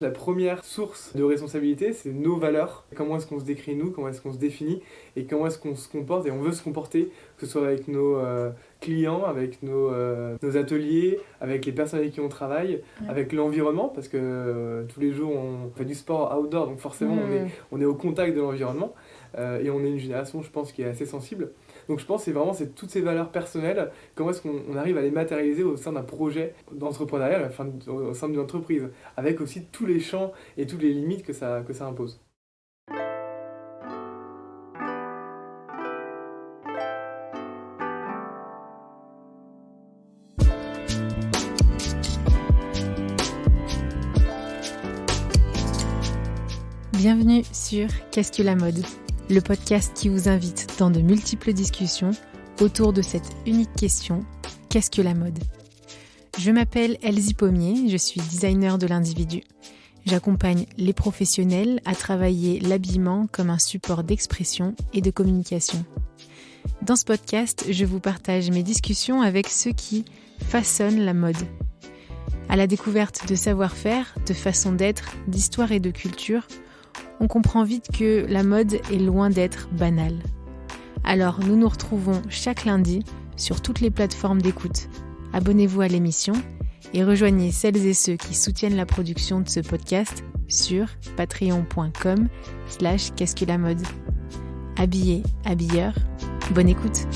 La première source de responsabilité, c'est nos valeurs. Comment est-ce qu'on se décrit nous, comment est-ce qu'on se définit et comment est-ce qu'on se comporte et on veut se comporter, que ce soit avec nos clients, avec nos ateliers, avec les personnes avec qui on travaille, avec l'environnement, parce que tous les jours on fait du sport outdoor, donc forcément on est au contact de l'environnement et on est une génération, je pense, qui est assez sensible. Donc je pense que c'est toutes ces valeurs personnelles, comment est-ce qu'on arrive à les matérialiser au sein d'un projet d'entrepreneuriat, au sein d'une entreprise, avec aussi tous les champs et toutes les limites que ça impose. Bienvenue sur Qu'est-ce que la mode ? Le podcast qui vous invite dans de multiples discussions autour de cette unique question, qu'est-ce que la mode ? Je m'appelle Elsie Pommier, je suis designer de l'individu. J'accompagne les professionnels à travailler l'habillement comme un support d'expression et de communication. Dans ce podcast, je vous partage mes discussions avec ceux qui façonnent la mode. À la découverte de savoir-faire, de façon d'être, d'histoire et de culture, on comprend vite que la mode est loin d'être banale. Alors nous nous retrouvons chaque lundi sur toutes les plateformes d'écoute. Abonnez-vous à l'émission et rejoignez celles et ceux qui soutiennent la production de ce podcast sur patreon.com/qu'est-ce que la mode. Habillés, habilleurs, bonne écoute.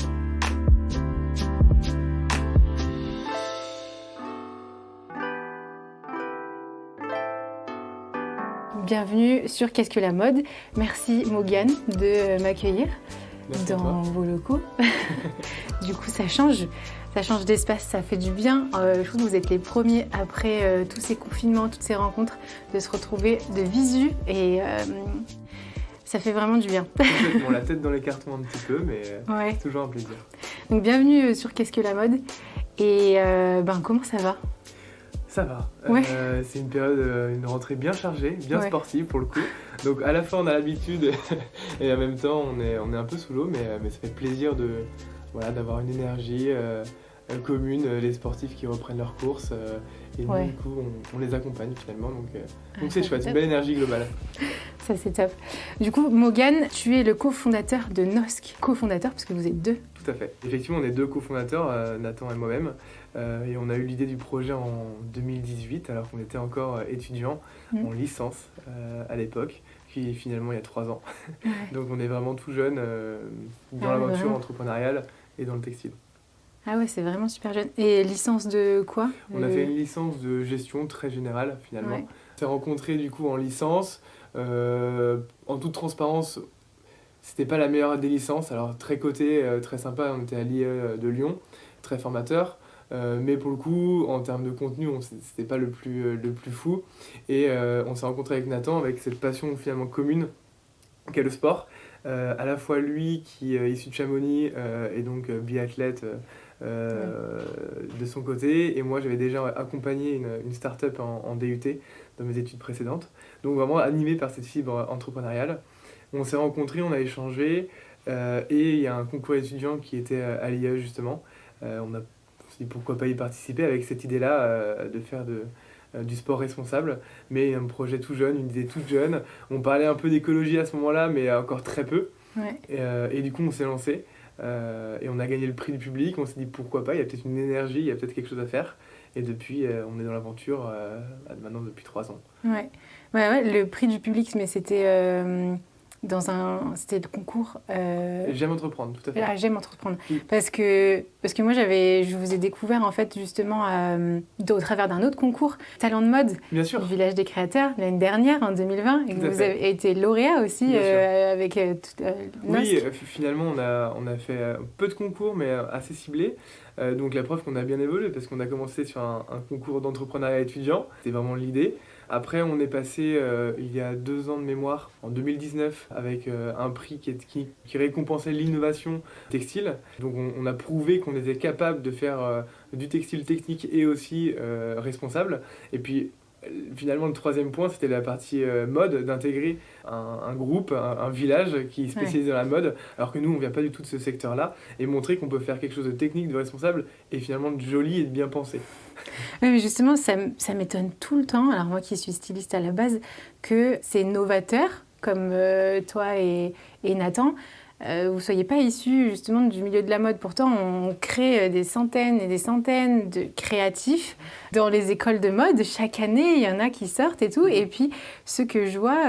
Bienvenue sur Qu'est-ce que la mode. Merci Morgane de m'accueillir dans vos locaux. Du coup, ça change d'espace, ça fait du bien. Je trouve que vous êtes les premiers après tous ces confinements, toutes ces rencontres, de se retrouver de visu et ça fait vraiment du bien. Complètement, la tête dans les cartons un petit peu, mais ouais. C'est toujours un plaisir. Donc bienvenue sur Qu'est-ce que la mode et comment ça va ? Ça va, ouais. C'est une période, une rentrée bien chargée, bien sportive pour le coup. Donc à la fois on a l'habitude et en même temps on est un peu sous l'eau, mais ça fait plaisir d'avoir une énergie commune, les sportifs qui reprennent leurs courses et nous du coup on les accompagne finalement. Donc c'est chouette, une belle énergie globale. Ça c'est top. Du coup Morgane, tu es le cofondateur de Nosc, cofondateur parce que vous êtes deux. Tout à fait. Effectivement, on est deux cofondateurs, Nathan et moi-même, et on a eu l'idée du projet en 2018, alors qu'on était encore étudiants en licence à l'époque, puis finalement il y a 3 ans. Ouais. Donc on est vraiment tout jeune dans l'aventure entrepreneuriale et dans le textile. Ah ouais, c'est vraiment super jeune. Et licence de quoi ? On a fait une licence de gestion très générale finalement. Ouais. On s'est rencontrés du coup en licence, en toute transparence. C'était pas la meilleure des licences, alors très cotée, très sympa, on était à l'IE de Lyon, très formateur, mais pour le coup, en termes de contenu, c'était pas le plus fou. Et on s'est rencontré avec Nathan, avec cette passion finalement commune qu'est le sport. À la fois lui qui est issu de Chamonix et donc biathlète de son côté, et moi j'avais déjà accompagné une start-up en DUT dans mes études précédentes, donc vraiment animé par cette fibre entrepreneuriale. On s'est rencontrés, on a échangé, et il y a un concours étudiant qui était à l'IE justement. On s'est dit pourquoi pas y participer avec cette idée-là de faire du sport responsable, mais un projet tout jeune, une idée toute jeune. On parlait un peu d'écologie à ce moment-là, mais encore très peu. Ouais. Et du coup, on s'est lancé, et on a gagné le prix du public. On s'est dit pourquoi pas, il y a peut-être une énergie, il y a peut-être quelque chose à faire. Et depuis, on est dans l'aventure maintenant depuis 3 ans. Ouais, le prix du public, mais c'était... C'était le concours... J'aime entreprendre, tout à fait. Ah, j'aime entreprendre. Parce que moi, je vous ai découvert en fait justement au travers d'un autre concours, Talent de mode, bien sûr, du Village des Créateurs, l'année dernière, en 2020, et que vous avez été lauréat aussi avec Oui, finalement, on a fait peu de concours, mais assez ciblés. Donc la preuve qu'on a bien évolué, parce qu'on a commencé sur un concours d'entrepreneuriat étudiant, c'était vraiment l'idée. Après, on est passé, il y a 2 ans de mémoire, en 2019, avec un prix qui récompensait l'innovation textile. Donc on a prouvé qu'on était capable de faire du textile technique et aussi responsable. Et puis, finalement, le troisième point, c'était la partie mode, d'intégrer un groupe, un village qui est spécialisé dans la mode, alors que nous, on vient pas du tout de ce secteur-là, et montrer qu'on peut faire quelque chose de technique, de responsable, et finalement de joli et de bien pensé. Oui, mais justement, ça m'étonne tout le temps, alors moi qui suis styliste à la base, que ces novateurs, comme toi et Nathan, vous ne soyez pas issus justement du milieu de la mode. Pourtant, on crée des centaines et des centaines de créatifs dans les écoles de mode. Chaque année, il y en a qui sortent et tout. Et puis, ceux que je vois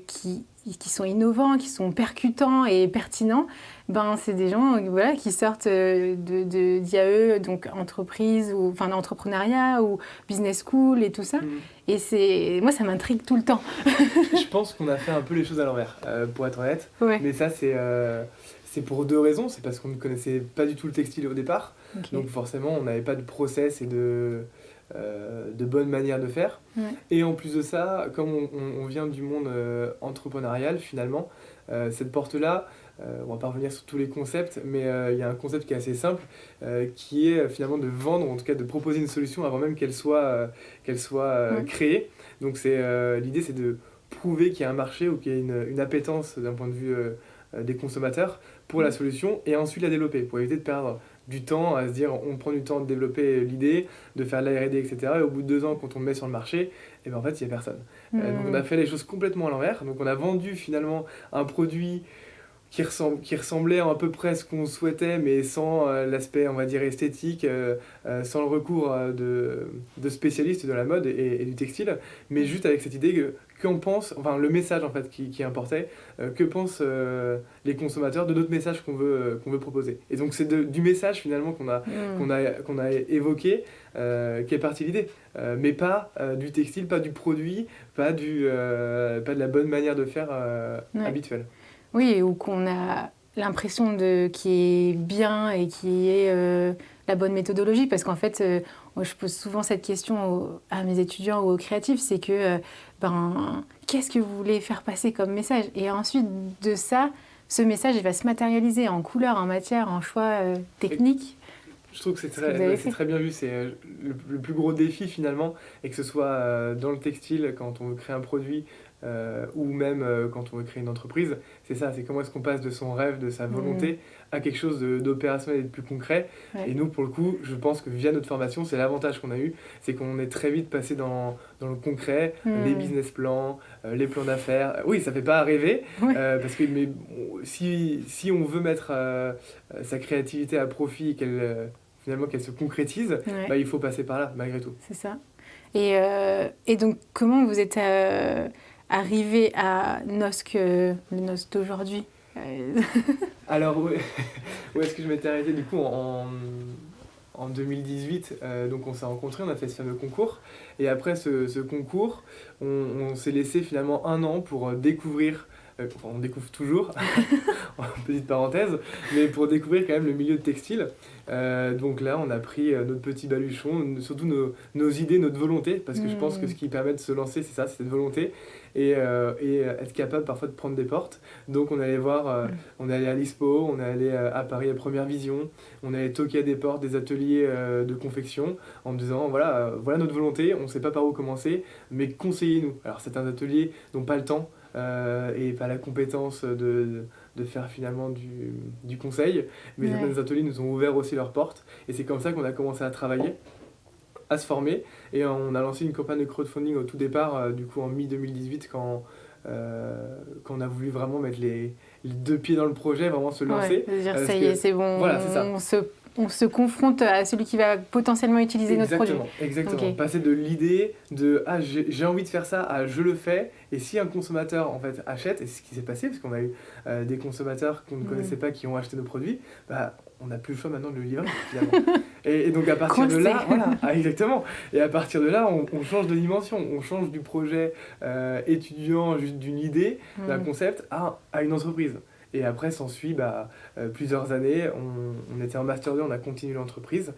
qui sont innovants, qui sont percutants et pertinents, ben, c'est des gens voilà, qui sortent d'IAE, donc entreprise, ou enfin entrepreneuriat ou business school et tout ça. Et moi, ça m'intrigue tout le temps. Je pense qu'on a fait un peu les choses à l'envers, pour être honnête. Ouais. Mais ça, c'est pour deux raisons. C'est parce qu'on ne connaissait pas du tout le textile au départ. Okay. Donc forcément, on n'avait pas de process et de bonnes manières de faire. Ouais. Et en plus de ça, comme on vient du monde entrepreneurial, finalement, cette porte-là, on va pas revenir sur tous les concepts, mais il y a un concept qui est assez simple, qui est finalement de vendre, ou en tout cas de proposer une solution avant même qu'elle soit créée. Donc l'idée, c'est de prouver qu'il y a un marché ou qu'il y a une appétence d'un point de vue des consommateurs pour la solution, et ensuite la développer, pour éviter de perdre du temps à se dire on prend du temps de développer l'idée, de faire de la R&D, etc. Et au bout de 2 ans, quand on le met sur le marché, et ben en fait, il n'y a personne. Donc on a fait les choses complètement à l'envers. Donc on a vendu finalement un produit qui ressemblait à peu près à ce qu'on souhaitait, mais sans l'aspect, on va dire, esthétique, sans le recours de spécialistes de la mode et du textile, mais juste avec cette idée qu'on pense, enfin le message en fait qui importait, que pensent les consommateurs de notre message qu'on veut proposer. Et donc c'est du message finalement qu'on a évoqué, qui est partie l'idée, mais pas du textile, pas du produit, pas de la bonne manière de faire habituelle. Oui, ou qu'on a l'impression qui est bien et qui est la bonne méthodologie. Parce qu'en fait, moi, je pose souvent cette question à mes étudiants ou aux créatifs, c'est que, qu'est-ce que vous voulez faire passer comme message? Et ensuite de ça, ce message, il va se matérialiser en couleur, en matière, en choix technique. Je trouve que c'est très bien vu. C'est le plus gros défi finalement, et que ce soit dans le textile, quand on veut créer un produit, ou même quand on veut créer une entreprise, c'est ça, c'est comment est-ce qu'on passe de son rêve, de sa volonté, à quelque chose d'opérationnel et de plus concret. Ouais. Et nous, pour le coup, je pense que via notre formation, c'est l'avantage qu'on a eu, c'est qu'on est très vite passé dans le concret, les business plans, les plans d'affaires. Oui, ça fait pas rêver, parce que si on veut mettre sa créativité à profit et qu'elle se concrétise, il faut passer par là, malgré tout. C'est ça. Et donc, comment vous êtes arrivé à NOSC, le NOSC d'aujourd'hui? Alors, où est-ce que je m'étais arrêté du coup en 2018, donc on s'est rencontrés, on a fait ce fameux concours, et après ce concours, on s'est laissé finalement 1 an pour découvrir, on découvre toujours, en petite parenthèse, mais pour découvrir quand même le milieu de textile. Donc là, on a pris notre petit baluchon, surtout nos idées, notre volonté, parce que je pense que ce qui permet de se lancer, c'est ça, c'est cette volonté, et être capable parfois de prendre des portes. Donc on allait voir, on est allé à l'ISPO, on est allé à Paris à Première Vision, on allait toquer à des portes, des ateliers de confection, en me disant voilà notre volonté, on ne sait pas par où commencer, mais conseillez-nous. Alors certains ateliers n'ont pas le temps, et pas la compétence de faire finalement du conseil, mais certains ateliers nous ont ouvert aussi leurs portes, et c'est comme ça qu'on a commencé à travailler, à se former, et on a lancé une campagne de crowdfunding au tout départ, du coup en mi-2018, quand on a voulu vraiment mettre les 2 pieds dans le projet, vraiment se lancer. Dire ça y est, c'est bon, voilà, c'est ça. On se confronte à celui qui va potentiellement utiliser notre produit. Exactement. Okay. Passer de l'idée de j'ai envie de faire ça à je le fais, et si un consommateur en fait achète, et c'est ce qui s'est passé parce qu'on a eu des consommateurs qu'on ne connaissait pas qui ont acheté nos produits, on n'a plus le choix maintenant de le livrer finalement. et donc à partir de là, exactement. Et à partir de là, on change de dimension, on change du projet étudiant, juste d'une idée, d'un concept à une entreprise. Et après, s'ensuit plusieurs années. On était en Master 2, on a continué l'entreprise.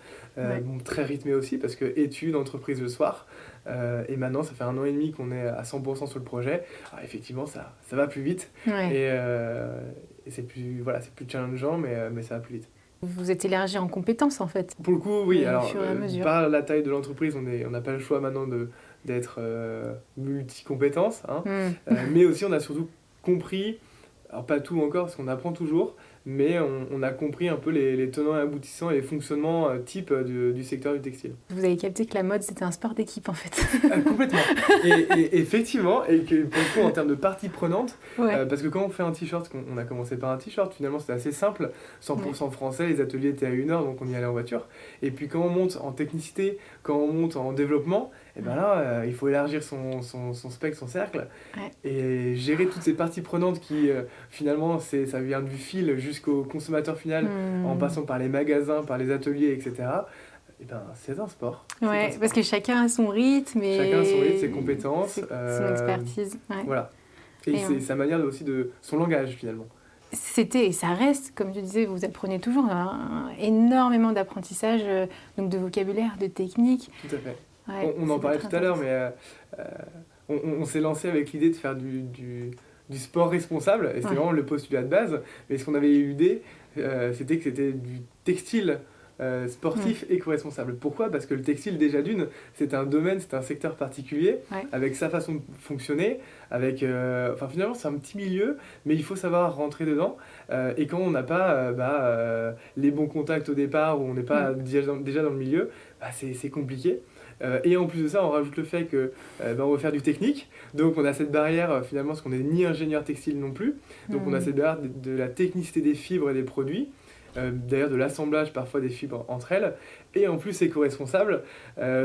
Très rythmé aussi, parce que études, entreprise le soir. Et maintenant, ça fait 1 an et demi qu'on est à 100% sur le projet. Alors, effectivement, ça va plus vite. Et c'est plus challengeant, mais ça va plus vite. Vous êtes élargi en compétences, en fait. Pour le coup, oui. Alors, par la taille de l'entreprise, on n'a pas le choix maintenant de d'être multi-compétences, hein. Mais aussi on a surtout compris, alors pas tout encore parce qu'on apprend toujours, mais on a compris un peu les tenants et aboutissants et les fonctionnements type du secteur du textile. Vous avez capté que la mode, c'était un sport d'équipe, en fait. Complètement. Et effectivement, et que pour le coup, en termes de parties prenantes, Ouais. parce que quand on fait un t-shirt, on a commencé par un t-shirt, finalement c'était assez simple, 100% français, les ateliers étaient à 1 heure, donc on y allait en voiture. Et puis quand on monte en technicité, quand on monte en développement, et ben là, il faut élargir son spectre, son cercle, et gérer toutes ces parties prenantes qui, finalement, ça vient du fil jusqu'au consommateur final, en passant par les magasins, par les ateliers, etc. Et ben, c'est un sport. Ouais, parce que chacun a son rythme et... Chacun a son rythme, ses compétences. Son expertise. Ouais. Voilà. Et c'est sa manière aussi de... son langage, finalement. C'était, et ça reste, comme tu disais, vous apprenez toujours énormément d'apprentissage, donc de vocabulaire, de technique. Tout à fait. Ouais, on en parlait tout à l'heure, mais on s'est lancé avec l'idée de faire du sport responsable, et c'était vraiment le postulat de base. Mais ce qu'on avait eu l'idée, c'était que c'était du textile sportif éco-responsable. Pourquoi ? Parce que le textile, déjà d'une, c'est un domaine, c'est un secteur particulier, avec sa façon de fonctionner, avec... Enfin, finalement, c'est un petit milieu, mais il faut savoir rentrer dedans. Et quand on n'a pas les bons contacts au départ, ou on n'est pas déjà dans le milieu, c'est compliqué. Et en plus de ça, on rajoute le fait que on va faire du technique. Donc on a cette barrière, finalement, parce qu'on n'est ni ingénieur textile non plus. Donc on a cette barrière de la technicité des fibres et des produits. D'ailleurs de l'assemblage parfois des fibres entre elles, et en plus éco-responsable,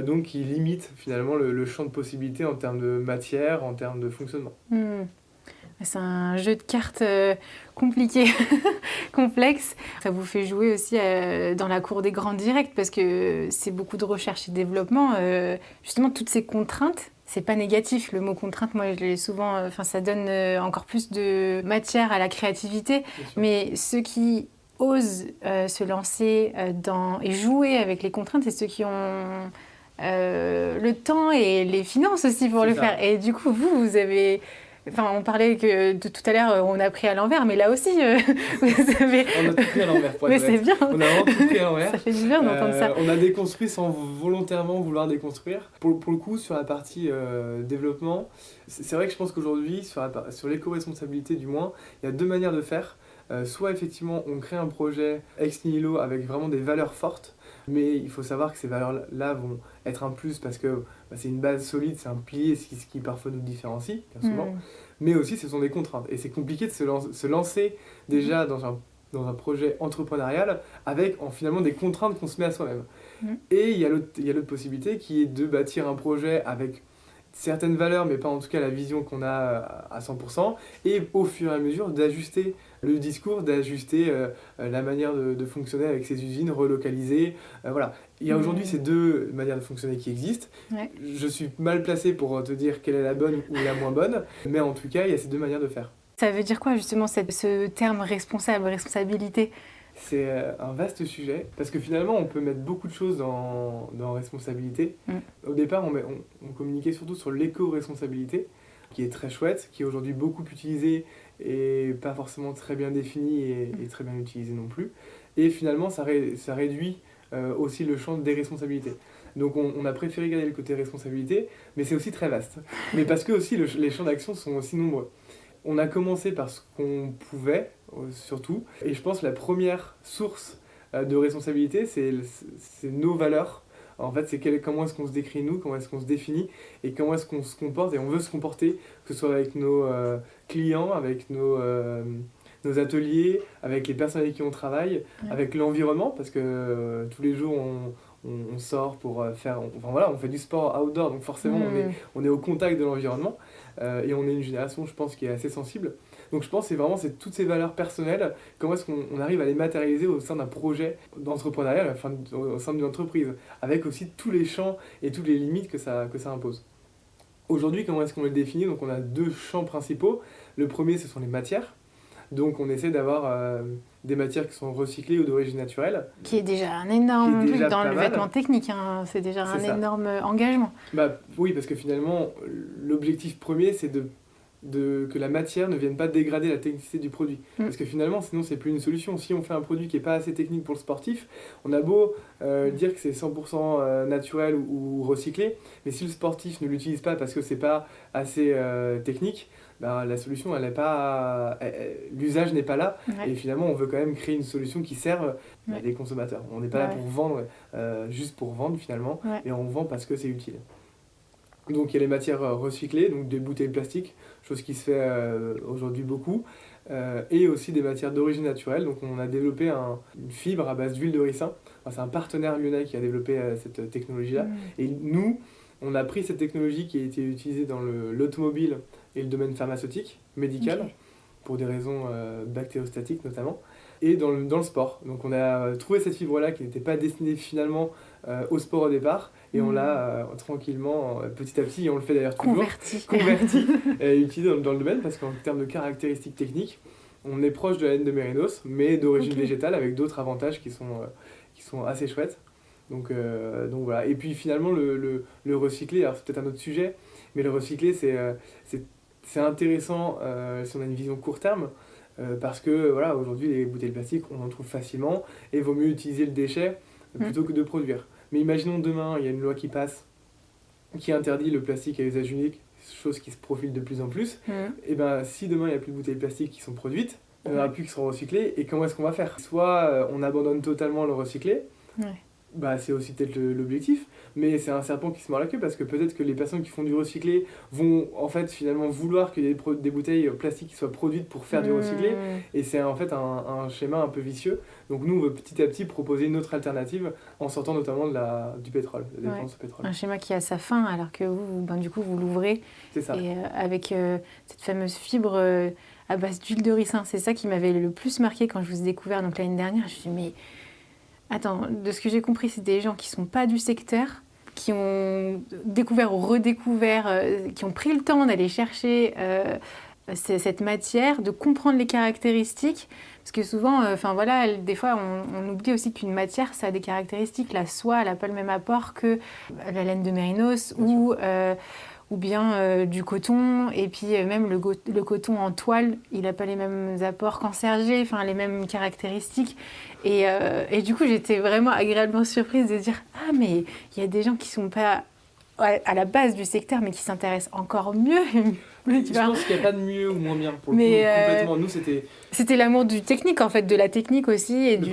donc qui limite finalement le champ de possibilités en termes de matière, en termes de fonctionnement. C'est un jeu de cartes compliqué, complexe. Ça vous fait jouer aussi dans la cour des grands directs, parce que c'est beaucoup de recherche et développement. Justement, toutes ces contraintes, c'est pas négatif. Le mot contrainte, moi, je l'ai souvent... ça donne encore plus de matière à la créativité. Mais ceux qui osent se lancer et jouer avec les contraintes, c'est ceux qui ont le temps et les finances aussi pour le faire. Et du coup, vous avez... on parlait que de tout à l'heure, on a pris à l'envers, mais là aussi, vous avez... On a tout pris à l'envers, pour être Mais c'est bien. On a vraiment tout pris à l'envers. Ça fait du bien d'entendre ça. On a déconstruit sans volontairement vouloir déconstruire. Pour le coup, sur la partie développement, c'est vrai que je pense qu'aujourd'hui, sur l'éco-responsabilité du moins, il y a deux manières de faire. Soit effectivement on crée un projet ex nihilo avec vraiment des valeurs fortes, mais il faut savoir que ces valeurs-là vont être un plus parce que c'est une base solide, c'est un pilier, ce qui parfois nous différencie, bien souvent, mais aussi ce sont des contraintes. Et c'est compliqué de se lancer déjà dans un projet entrepreneurial avec finalement des contraintes qu'on se met à soi-même. Et il y a l'autre possibilité qui est de bâtir un projet avec certaines valeurs, mais pas en tout cas la vision qu'on a à 100%, et au fur et à mesure d'ajuster le discours, d'ajuster la manière de fonctionner avec ces usines, relocaliser. Voilà. Il y a aujourd'hui ces deux manières de fonctionner qui existent. Je suis mal placé pour te dire quelle est la bonne ou la moins bonne, mais en tout cas, il y a ces deux manières de faire. Ça veut dire quoi justement ce terme responsabilité ? C'est un vaste sujet, parce que finalement, on peut mettre beaucoup de choses dans responsabilité. Au départ, on communiquait surtout sur l'éco-responsabilité, qui est très chouette, qui est aujourd'hui beaucoup utilisée et pas forcément très bien définie et très bien utilisée non plus. Et finalement, ça réduit aussi le champ des responsabilités. Donc on a préféré garder le côté responsabilité, mais c'est aussi très vaste. Mais parce que aussi les champs d'action sont aussi nombreux. On a commencé par ce qu'on pouvait, surtout, et je pense que la première source de responsabilité, c'est nos valeurs. En fait, c'est comment est-ce qu'on se décrit nous, comment est-ce qu'on se définit, et comment est-ce qu'on se comporte, et on veut se comporter, que ce soit avec nos clients, avec nos ateliers, avec les personnes avec qui on travaille, avec l'environnement, parce que tous les jours, on sort pour faire... on fait du sport outdoor, donc forcément, on est au contact de l'environnement. Et on est une génération, je pense, qui est assez sensible. Donc je pense que c'est toutes ces valeurs personnelles, comment est-ce qu'on arrive à les matérialiser au sein d'un projet d'entrepreneuriat, au sein d'une entreprise, avec aussi tous les champs et toutes les limites que ça impose. Aujourd'hui, comment est-ce qu'on les définit ? Donc on a deux champs principaux. Le premier, ce sont les matières. Donc on essaie d'avoir des matières qui sont recyclées ou d'origine naturelle. Qui est déjà un énorme truc dans le vêtement technique, hein. C'est déjà énorme engagement. Oui, parce que finalement, l'objectif premier, c'est de que la matière ne vienne pas dégrader la technicité du produit. Parce que finalement, sinon, c'est plus une solution. Si on fait un produit qui n'est pas assez technique pour le sportif, on a beau dire que c'est 100% naturel ou recyclé, mais si le sportif ne l'utilise pas parce que c'est pas assez technique, bah, la solution, elle est pas, l'usage n'est pas là. Et finalement, on veut quand même créer une solution qui serve les consommateurs. On n'est pas là pour vendre, juste pour vendre finalement, et on vend parce que c'est utile. Donc il y a les matières recyclées, donc des bouteilles plastiques, chose qui se fait aujourd'hui beaucoup, et aussi des matières d'origine naturelle. Donc on a développé une fibre à base d'huile de ricin. Enfin, c'est un partenaire lyonnais qui a développé cette technologie-là. Et nous, on a pris cette technologie qui a été utilisée dans l'automobile et le domaine pharmaceutique, médical, pour des raisons bactériostatiques notamment, et dans le sport. Donc on a trouvé cette fibre-là qui n'était pas destinée finalement au sport au départ, et on l'a tranquillement, petit à petit, et on le fait d'ailleurs toujours, converti et utilisé dans le domaine, parce qu'en termes de caractéristiques techniques, on est proche de la laine de mérinos, mais d'origine végétale, avec d'autres avantages qui sont assez chouettes. Donc voilà. Et puis finalement, le recyclé, alors c'est peut-être un autre sujet, mais le recyclé, c'est intéressant si on a une vision court terme, parce que voilà, aujourd'hui, les bouteilles plastiques, on en trouve facilement, et il vaut mieux utiliser le déchet plutôt que de produire. Mais imaginons demain, il y a une loi qui passe, qui interdit le plastique à usage unique, chose qui se profile de plus en plus. Et ben, si demain, il n'y a plus de bouteilles plastiques qui sont produites, il n'y en aura plus qui seront recyclées, et comment est-ce qu'on va faire ? Soit on abandonne totalement le recyclé, bah, c'est aussi peut-être l'objectif, mais c'est un serpent qui se mord la queue, parce que peut-être que les personnes qui font du recyclé vont en fait finalement vouloir qu'il y ait des bouteilles plastiques qui soient produites pour faire du recyclé, et c'est en fait un schéma un peu vicieux. Donc nous on veut petit à petit proposer une autre alternative en sortant notamment du pétrole, de la défense au pétrole. Un schéma qui a sa fin, alors que vous, du coup vous l'ouvrez, c'est ça. Et avec cette fameuse fibre à base d'huile de ricin. C'est ça qui m'avait le plus marqué quand je vous ai découvert donc l'année dernière. Je me suis dit mais attends, de ce que j'ai compris, c'est des gens qui ne sont pas du secteur, qui ont découvert ou redécouvert, qui ont pris le temps d'aller chercher cette matière, de comprendre les caractéristiques. Parce que souvent, des fois, on oublie aussi qu'une matière, ça a des caractéristiques. La soie, elle n'a pas le même apport que la laine de mérinos ou bien du coton, et puis même le coton en toile, il n'a pas les mêmes apports qu'en sergé, enfin les mêmes caractéristiques. Et du coup, j'étais vraiment agréablement surprise de dire « Ah, mais il y a des gens qui ne sont pas à la base du secteur, mais qui s'intéressent encore mieux. » Je pense qu'il n'y a pas de mieux ou moins bien, pour le coup, complètement. Nous, c'était l'amour du technique, en fait, de la technique aussi, et du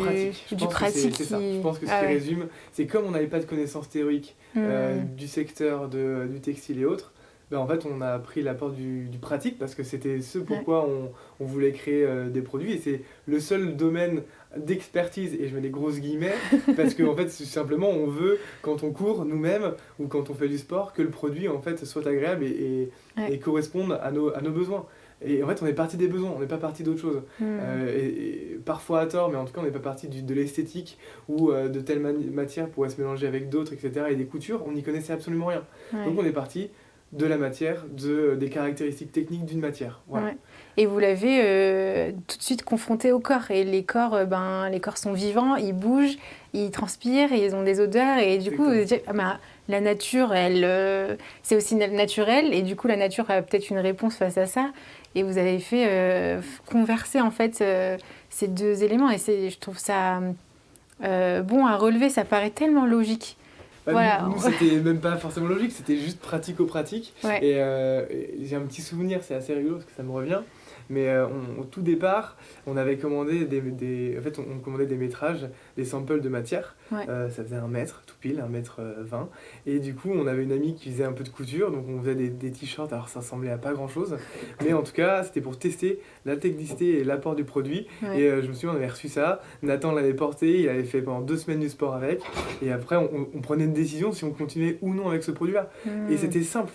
pratique. C'est ça. Je pense que ce qui résume, c'est comme on n'avait pas de connaissances théoriques du secteur du textile et autres, ben en fait, on a pris l'apport du pratique, parce que c'était ce pourquoi on voulait créer des produits, et c'est le seul domaine d'expertise, et je mets des grosses guillemets, parce qu'en fait, simplement, on veut, quand on court nous-mêmes, ou quand on fait du sport, que le produit, en fait, soit agréable et corresponde à nos besoins. Et en fait, on est parti des besoins, on n'est pas parti d'autre chose. Et parfois à tort, mais en tout cas, on n'est pas parti de l'esthétique, ou de telle matière pourrait se mélanger avec d'autres, etc. Et des coutures, on n'y connaissait absolument rien. Donc on est parti de la matière, des caractéristiques techniques d'une matière. Voilà. Et vous l'avez tout de suite confronté au corps. Et les corps sont vivants, ils bougent, ils transpirent, et ils ont des odeurs. Et du coup, vous dites, la nature, c'est aussi naturel. Et du coup, la nature a peut-être une réponse face à ça. Et vous avez fait converser en fait ces deux éléments. Et je trouve ça bon à relever. Ça paraît tellement logique. Voilà. Nous, c'était même pas forcément logique, c'était juste pratico-pratique. Et j'ai un petit souvenir, c'est assez rigolo parce que ça me revient. Mais au tout départ, on avait commandé on commandait des métrages, des samples de matière. Ça faisait 1 mètre, tout pile, 1,20 m. Et du coup, on avait une amie qui faisait un peu de couture, donc on faisait des t-shirts, alors ça ressemblait à pas grand-chose. Mais en tout cas, c'était pour tester la technicité et l'apport du produit. Et je me souviens, on avait reçu ça, Nathan l'avait porté, il avait fait pendant 2 semaines du sport avec. Et après, on prenait une décision si on continuait ou non avec ce produit-là. Et c'était simple,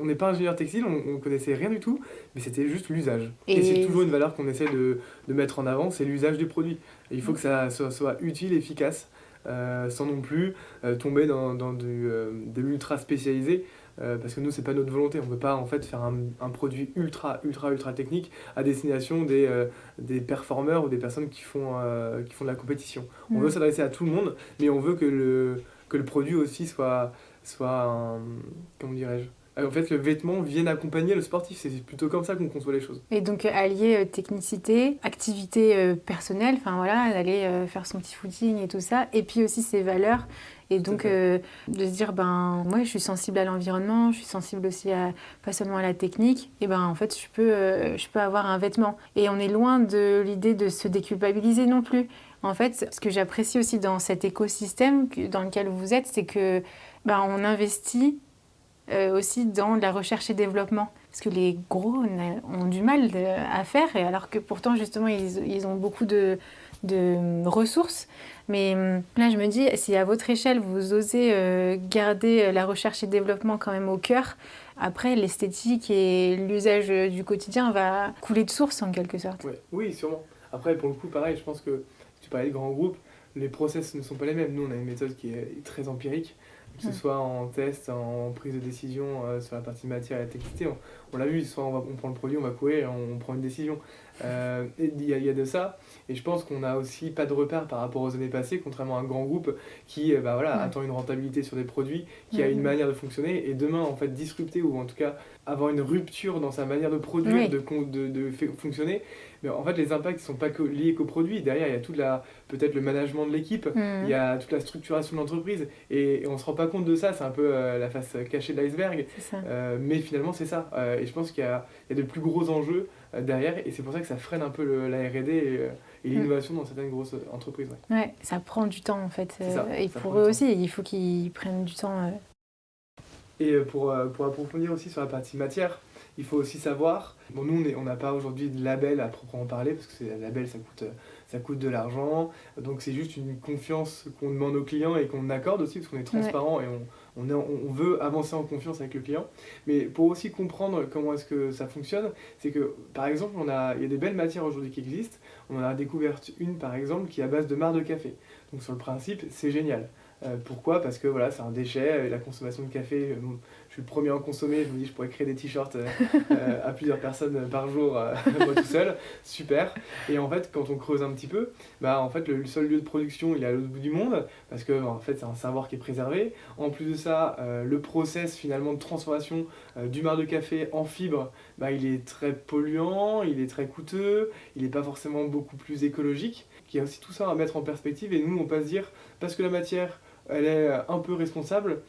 on n'est pas ingénieur textile, on connaissait rien du tout, mais c'était juste l'usage. Et c'est toujours une valeur qu'on essaie de mettre en avant, c'est l'usage du produit. Et il faut que ça soit utile, efficace, sans non plus tomber dans de l'ultra spécialisé, parce que nous, c'est pas notre volonté. On ne veut pas en fait faire un produit ultra technique à destination des performeurs ou des personnes qui font de la compétition. On veut s'adresser à tout le monde, mais on veut que le produit aussi soit comment dirais-je, en fait, le vêtement vienne accompagner le sportif. C'est plutôt comme ça qu'on conçoit les choses. Et donc allier technicité, activité personnelle, enfin voilà, d'aller faire son petit footing et tout ça, et puis aussi ses valeurs. Et donc de se dire, ben moi je suis sensible à l'environnement, je suis sensible aussi pas seulement à la technique, et ben en fait je peux avoir un vêtement. Et on est loin de l'idée de se déculpabiliser non plus. En fait, ce que j'apprécie aussi dans cet écosystème dans lequel vous êtes, c'est que ben, on investit aussi dans la recherche et développement. Parce que les gros ont du mal à faire, et alors que pourtant, justement, ils ont beaucoup de ressources. Mais là, je me dis, si à votre échelle, vous osez garder la recherche et développement quand même au cœur, après, l'esthétique et l'usage du quotidien va couler de source, en quelque sorte. Ouais. Oui, sûrement. Après, pour le coup, pareil, je pense que tu parlais de grands groupes, les process ne sont pas les mêmes. Nous, on a une méthode qui est très empirique, que ce soit en test, en prise de décision sur la partie matière et la technicité. On l'a vu, soit on prend le produit, on va courir et on prend une décision. Et il y a de ça. Et je pense qu'on n'a aussi pas de repère par rapport aux années passées, contrairement à un grand groupe qui attend une rentabilité sur des produits, qui a une manière de fonctionner, et demain, en fait, disrupter ou en tout cas avoir une rupture dans sa manière de produire, de fonctionner. Mais en fait, les impacts ne sont pas liés qu'au produit. Derrière, il y a peut-être le management de l'équipe, il y a toute la structuration de l'entreprise, et on ne se rend pas compte de ça. C'est un peu la face cachée de l'iceberg. Mais finalement, c'est ça. Et je pense qu'il y a de plus gros enjeux derrière, et c'est pour ça que ça freine un peu la R&D et l'innovation dans certaines grosses entreprises. Ouais, ça prend du temps en fait. Et ça pour eux aussi, il faut qu'ils prennent du temps. Et pour approfondir aussi sur la partie matière, il faut aussi savoir, bon, nous on n'a pas aujourd'hui de label à proprement parler, parce que le label ça coûte de l'argent, donc c'est juste une confiance qu'on demande aux clients et qu'on accorde aussi, parce qu'on est transparent et on veut avancer en confiance avec le client. Mais pour aussi comprendre comment est-ce que ça fonctionne, c'est que par exemple il y a des belles matières aujourd'hui qui existent. On en a découvert une par exemple qui est à base de marc de café. Donc sur le principe c'est génial. Pourquoi ? Parce que voilà, c'est un déchet, la consommation de café, je suis le premier à en consommer, je me dis je pourrais créer des t-shirts à plusieurs personnes par jour, moi tout seul, super. Et en fait, quand on creuse un petit peu, en fait, le seul lieu de production, il est à l'autre bout du monde, parce que en fait, c'est un savoir qui est préservé. En plus de ça, le process finalement de transformation du marc de café en fibre, il est très polluant, il est très coûteux, il n'est pas forcément beaucoup plus écologique. Il y a aussi tout ça à mettre en perspective, et nous, on peut se dire, parce que la matière, elle est un peu responsable,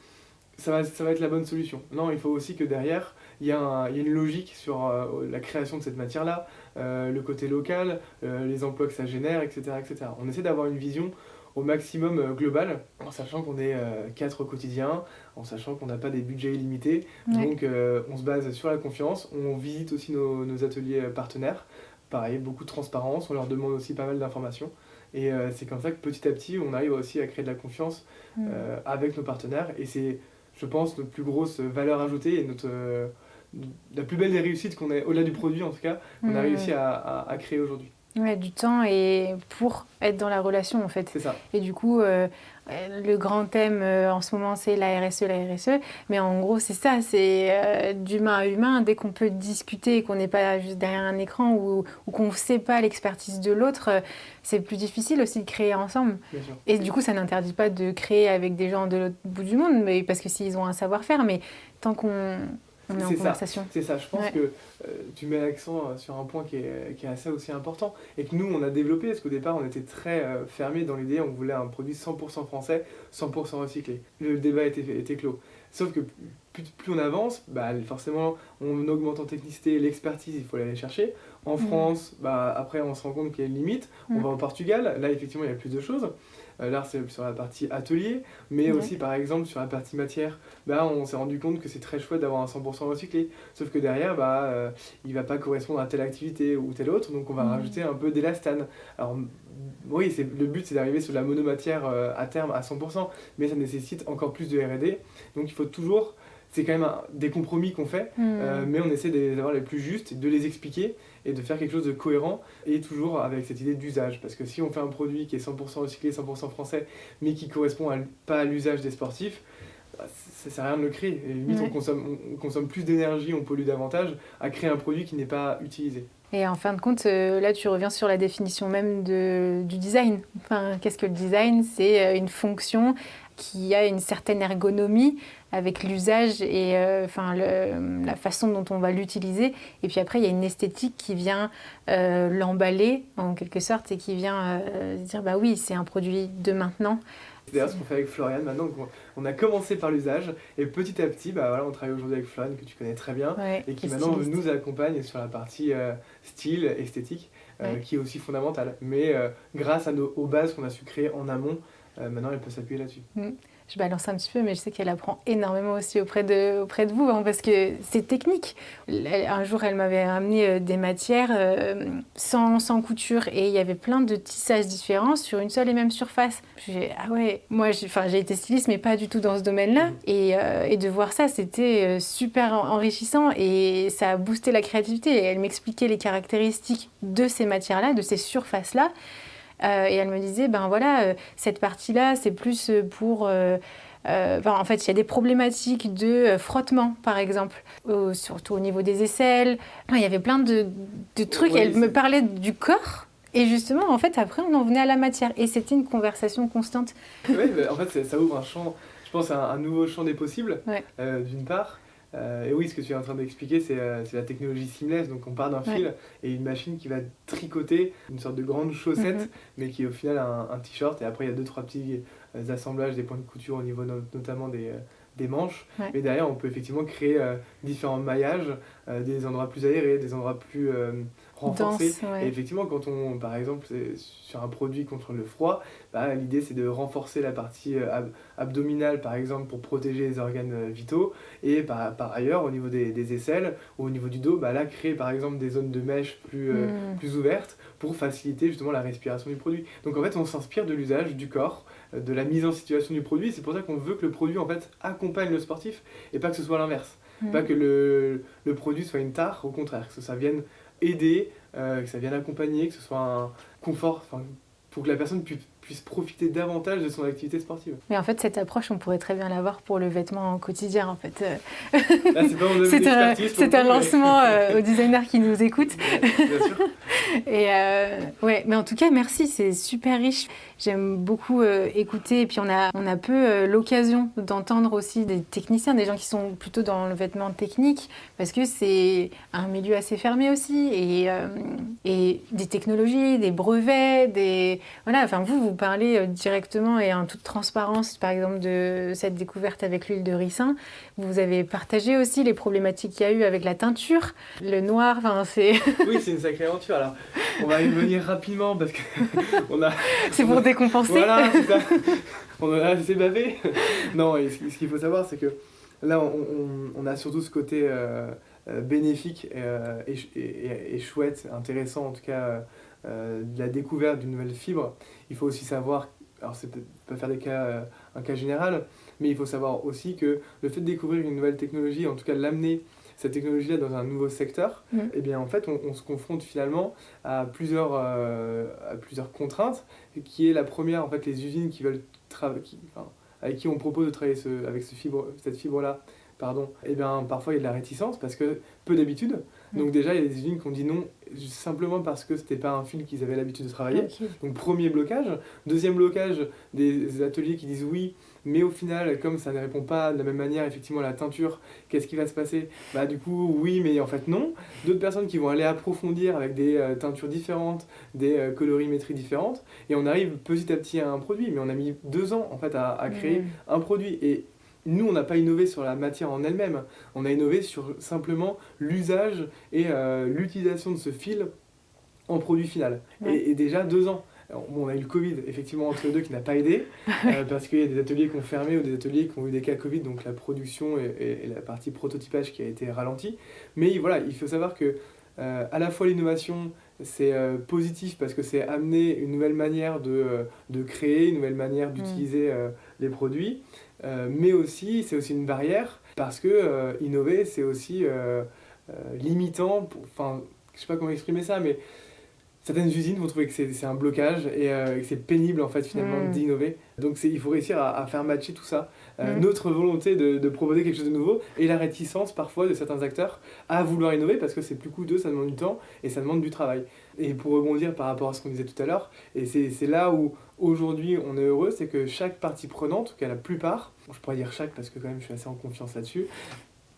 ça va être la bonne solution. Non, il faut aussi que derrière, il y a une logique sur la création de cette matière-là, le côté local, les emplois que ça génère, etc., etc. On essaie d'avoir une vision au maximum globale, en sachant qu'on est 4 au quotidien, en sachant qu'on n'a pas des budgets illimités. Donc on se base sur la confiance, on visite aussi nos ateliers partenaires. Pareil, beaucoup de transparence, on leur demande aussi pas mal d'informations. Et c'est comme ça que petit à petit, on arrive aussi à créer de la confiance avec nos partenaires. Et c'est, je pense, notre plus grosse valeur ajoutée et la plus belle des réussites qu'on a, au-delà du produit en tout cas, qu'on a réussi à créer aujourd'hui. Ouais, du temps et pour être dans la relation en fait. C'est ça. Et du coup, le grand thème en ce moment c'est la RSE. Mais en gros c'est ça, c'est d'humain à humain. Dès qu'on peut discuter et qu'on n'est pas juste derrière un écran ou qu'on ne sait pas l'expertise de l'autre, c'est plus difficile aussi de créer ensemble. Bien sûr. Et du coup ça n'interdit pas de créer avec des gens de l'autre bout du monde, mais, parce que s'ils ont un savoir-faire, mais tant qu'on... On est en conversation. C'est ça, je pense que tu mets l'accent sur un point qui est assez aussi important et que nous on a développé, parce qu'au départ on était très fermé dans l'idée, on voulait un produit 100% français, 100% recyclé. Le débat était clos. Sauf que plus on avance, forcément on augmente en technicité, l'expertise, il faut aller chercher. En France, après on se rend compte qu'il y a une limite. On va au Portugal, là effectivement il y a plus de choses. Là c'est sur la partie atelier, mais aussi par exemple sur la partie matière, on s'est rendu compte que c'est très chouette d'avoir un 100% recyclé. Sauf que derrière, il va pas correspondre à telle activité ou telle autre, donc on va rajouter un peu d'élastane. Alors oui, le but c'est d'arriver sur la monomatière à terme à 100%, mais ça nécessite encore plus de R&D, donc il faut toujours... C'est quand même des compromis qu'on fait, mais on essaie d'avoir les plus justes, de les expliquer et de faire quelque chose de cohérent, et toujours avec cette idée d'usage. Parce que si on fait un produit qui est 100% recyclé, 100% français, mais qui ne correspond pas à l'usage des sportifs, ça ne sert à rien de le créer. Et limite, on consomme plus d'énergie, on pollue davantage à créer un produit qui n'est pas utilisé. Et en fin de compte, là, tu reviens sur la définition même du design. Enfin, qu'est-ce que le design ? C'est une fonction qui a une certaine ergonomie avec l'usage et la façon dont on va l'utiliser. Et puis après, il y a une esthétique qui vient l'emballer en quelque sorte et qui vient dire bah oui, c'est un produit de maintenant. C'est d'ailleurs ce qu'on fait avec Florian maintenant. On a commencé par l'usage et petit à petit, on travaille aujourd'hui avec Florian que tu connais très bien et qui maintenant nous accompagne sur la partie style, esthétique, qui est aussi fondamentale. Mais grâce aux bases qu'on a su créer en amont, maintenant elle peut s'appuyer là-dessus. Je balance un petit peu, mais je sais qu'elle apprend énormément aussi auprès de vous, parce que c'est technique. Un jour, elle m'avait amené des matières sans couture et il y avait plein de tissages différents sur une seule et même surface. Ah ouais, moi j'ai été styliste, mais pas du tout dans ce domaine-là. Et de voir ça, c'était super enrichissant et ça a boosté la créativité. Et elle m'expliquait les caractéristiques de ces matières-là, de ces surfaces-là. Et elle me disait, cette partie-là, c'est plus pour... en fait, il y a des problématiques de frottement, par exemple, surtout au niveau des aisselles. Il y avait plein de trucs. Elle me parlait du corps. Et justement, en fait, après, on en venait à la matière. Et c'était une conversation constante. Oui, en fait, ça ouvre un champ, je pense, un nouveau champ des possibles, d'une part. Et oui, ce que tu es en train d'expliquer, c'est la technologie seamless. Donc on part d'un fil et une machine qui va tricoter une sorte de grande chaussette, mais qui est au final un t-shirt. Et après, il y a 2-3 petits assemblages, des points de couture au niveau notamment des manches. Mais derrière, on peut effectivement créer différents maillages, des endroits plus aérés, des endroits plus renforcés. Et effectivement, quand on, par exemple, sur un produit contre le froid, l'idée c'est de renforcer la partie abdominale, par exemple, pour protéger les organes vitaux. Et par ailleurs, au niveau des aisselles ou au niveau du dos, là, créer par exemple des zones de mèche plus ouvertes pour faciliter justement la respiration du produit. Donc en fait, on s'inspire de l'usage du corps, de la mise en situation du produit. C'est pour ça qu'on veut que le produit en fait accompagne le sportif et pas que ce soit l'inverse. Pas que le produit soit une tare, au contraire, que ça vienne aider, que ça vienne accompagner, que ce soit un confort, pour que la personne puisse profiter davantage de son activité sportive. Mais en fait, cette approche, on pourrait très bien l'avoir pour le vêtement quotidien, en fait. Là, c'est pas mon domaine d'expertise. C'est un lancement aux designers qui nous écoutent. Bien sûr. Et mais en tout cas, merci, c'est super riche. J'aime beaucoup écouter. Et puis, on a peu l'occasion d'entendre aussi des techniciens, des gens qui sont plutôt dans le vêtement technique, parce que c'est un milieu assez fermé aussi. Et des technologies, des brevets, vous parlez directement et en toute transparence, par exemple, de cette découverte avec l'huile de ricin. Vous avez partagé aussi les problématiques qu'il y a eu avec la teinture, le noir, c'est... Oui, c'est une sacrée aventure. Alors, on va y venir rapidement parce que c'est pour décompenser. Voilà, c'est ça. On a assez bavé. Non, et ce qu'il faut savoir, c'est que là, on a surtout ce côté bénéfique et chouette, intéressant en tout cas, de la découverte d'une nouvelle fibre. Il faut aussi savoir, alors c'est peut-être pas faire un cas général, mais il faut savoir aussi que le fait de découvrir une nouvelle technologie, en tout cas l'amener cette technologie-là dans un nouveau secteur, eh bien en fait on se confronte finalement à plusieurs contraintes, qui est la première, en fait les usines qui veulent avec qui on propose de travailler avec cette fibre-là, et bien parfois il y a de la réticence parce que peu d'habitude. Donc déjà il y a des usines qui ont dit non simplement parce que c'était pas un fil qu'ils avaient l'habitude de travailler. Donc premier blocage. Deuxième blocage, des ateliers qui disent oui, mais au final comme ça ne répond pas de la même manière effectivement à la teinture, qu'est-ce qui va se passer ? Du coup oui, mais en fait non. D'autres personnes qui vont aller approfondir avec des teintures différentes, des colorimétries différentes, et on arrive petit à petit à un produit. Mais on a mis 2 ans en fait à créer un produit. Et nous, on n'a pas innové sur la matière en elle-même, on a innové sur simplement l'usage et l'utilisation de ce fil en produit final. Et déjà 2 ans. Alors, on a eu le Covid, effectivement, entre les deux, qui n'a pas aidé, parce qu'il y a des ateliers qui ont fermé ou des ateliers qui ont eu des cas Covid, donc la production et la partie prototypage qui a été ralentie. Mais voilà, il faut savoir que à la fois l'innovation, c'est positif parce que c'est amener une nouvelle manière de créer, une nouvelle manière d'utiliser les produits, mais aussi c'est aussi une barrière parce que innover c'est aussi limitant, je sais pas comment exprimer ça, mais certaines usines vont trouver que c'est un blocage et que c'est pénible en fait finalement d'innover. Donc il faut réussir à faire matcher tout ça. Notre volonté de proposer quelque chose de nouveau et la réticence parfois de certains acteurs à vouloir innover parce que c'est plus coûteux, ça demande du temps et ça demande du travail. Et pour rebondir par rapport à ce qu'on disait tout à l'heure, et c'est là où aujourd'hui on est heureux, c'est que chaque partie prenante, en tout cas la plupart, je pourrais dire chaque parce que quand même je suis assez en confiance là-dessus,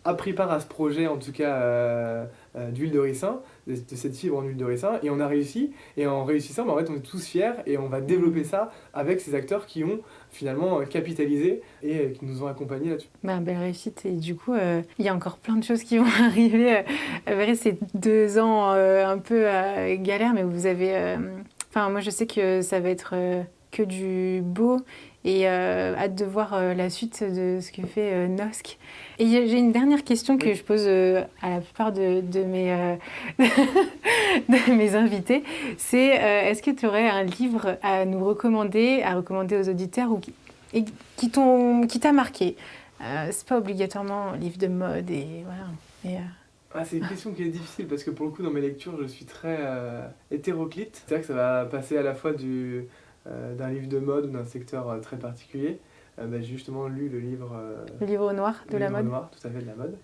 a pris part à ce projet, en tout cas d'huile de ricin, de cette fibre en huile de ricin, et on a réussi. Et en réussissant, en fait, on est tous fiers et on va développer ça avec ces acteurs qui ont finalement capitalisé et qui nous ont accompagnés là-dessus. Belle réussite. Et du coup, il y a encore plein de choses qui vont arriver. Ces 2 ans un peu galère, mais vous avez... moi, je sais que ça va être que du beau. Et hâte de voir la suite de ce que fait Nosk. Et j'ai une dernière question que je pose à la plupart de mes invités. C'est est-ce que tu aurais un livre à nous recommander, aux auditeurs qui t'a marqué? C'est pas obligatoirement un livre de mode et voilà. C'est une question qui est difficile parce que pour le coup dans mes lectures je suis très hétéroclite. C'est vrai que ça va passer à la fois d'un livre de mode ou d'un secteur très particulier. J'ai justement lu le livre noir de la mode. Noir, tout à fait, de la mode,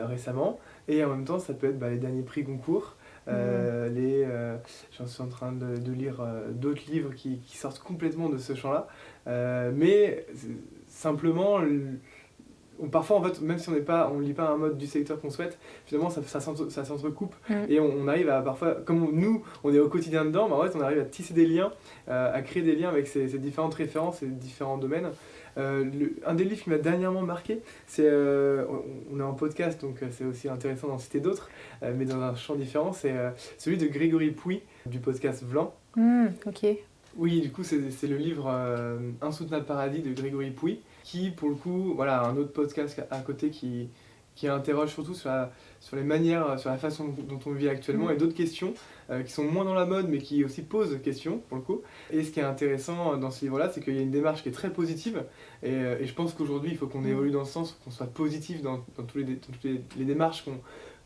récemment. Et en même temps, ça peut être les derniers prix Goncourt. J'en suis en train de lire d'autres livres qui sortent complètement de ce champ-là. Mais simplement... Parfois, en fait, même si on ne lit pas un mode du secteur qu'on souhaite, finalement, ça s'entrecoupe. Et on arrive à parfois, comme nous, on est au quotidien dedans, en fait, on arrive à tisser des liens, à créer des liens avec ces différentes références et différents domaines. Un des livres qui m'a dernièrement marqué, c'est, on est en podcast, donc c'est aussi intéressant d'en citer d'autres, mais dans un champ différent, c'est celui de Grégory Pouy, du podcast Vlan. Ok. Oui, du coup, c'est le livre Insoutenable Paradis de Grégory Pouy, qui, pour le coup, a un autre podcast à côté qui interroge surtout sur les manières, sur la façon dont on vit actuellement et d'autres questions qui sont moins dans la mode, mais qui aussi posent des questions, pour le coup. Et ce qui est intéressant dans ce livre-là, c'est qu'il y a une démarche qui est très positive, et je pense qu'aujourd'hui, il faut qu'on évolue dans ce sens, qu'on soit positif dans toutes les démarches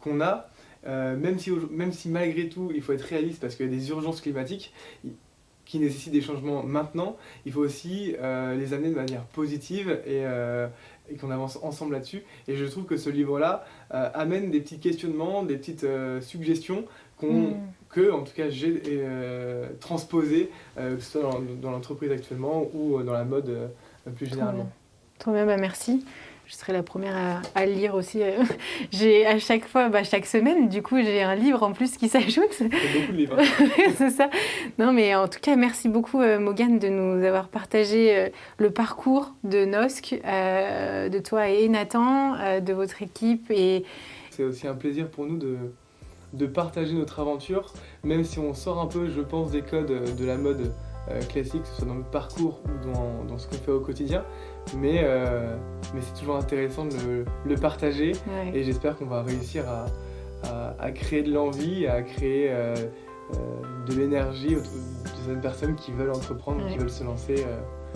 qu'on a, même si malgré tout, il faut être réaliste, parce qu'il y a des urgences climatiques, qui nécessitent des changements maintenant, il faut aussi les amener de manière positive et qu'on avance ensemble là-dessus. Et je trouve que ce livre-là amène des petits questionnements, des petites suggestions que, en tout cas, j'ai transposées, que ce soit dans l'entreprise actuellement ou dans la mode plus généralement. Trop bien, merci. Je serai la première à le lire aussi. J'ai à chaque fois, chaque semaine, du coup, j'ai un livre en plus qui s'ajoute. C'est beaucoup de livres. C'est ça. Non, mais en tout cas, merci beaucoup, Maugane, de nous avoir partagé le parcours de Nosk, de toi et Nathan, de votre équipe. Et... C'est aussi un plaisir pour nous de partager notre aventure, même si on sort un peu, je pense, des codes de la mode classique, que ce soit dans le parcours ou dans ce qu'on fait au quotidien. Mais c'est toujours intéressant de le partager et j'espère qu'on va réussir à créer de l'envie, à créer de l'énergie autour de certaines personnes qui veulent entreprendre, qui veulent se lancer.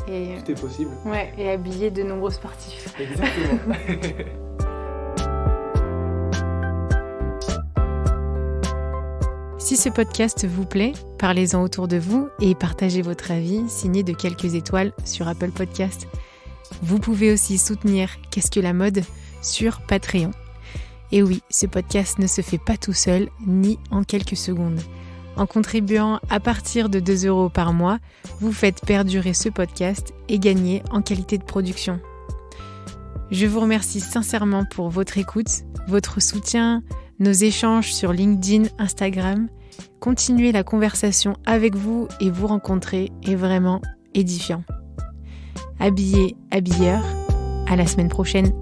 Tout est possible. Et habiller de nombreux sportifs. Exactement. Si ce podcast vous plaît, parlez-en autour de vous et partagez votre avis signé de quelques étoiles sur Apple Podcast. Vous pouvez aussi soutenir Qu'est-ce que la mode sur Patreon. Et oui, ce podcast ne se fait pas tout seul, ni en quelques secondes. En contribuant à partir de 2 € par mois, vous faites perdurer ce podcast et gagner en qualité de production. Je vous remercie sincèrement pour votre écoute, votre soutien, nos échanges sur LinkedIn, Instagram. Continuer la conversation avec vous et vous rencontrer est vraiment édifiant. Habillés, habilleurs, à la semaine prochaine.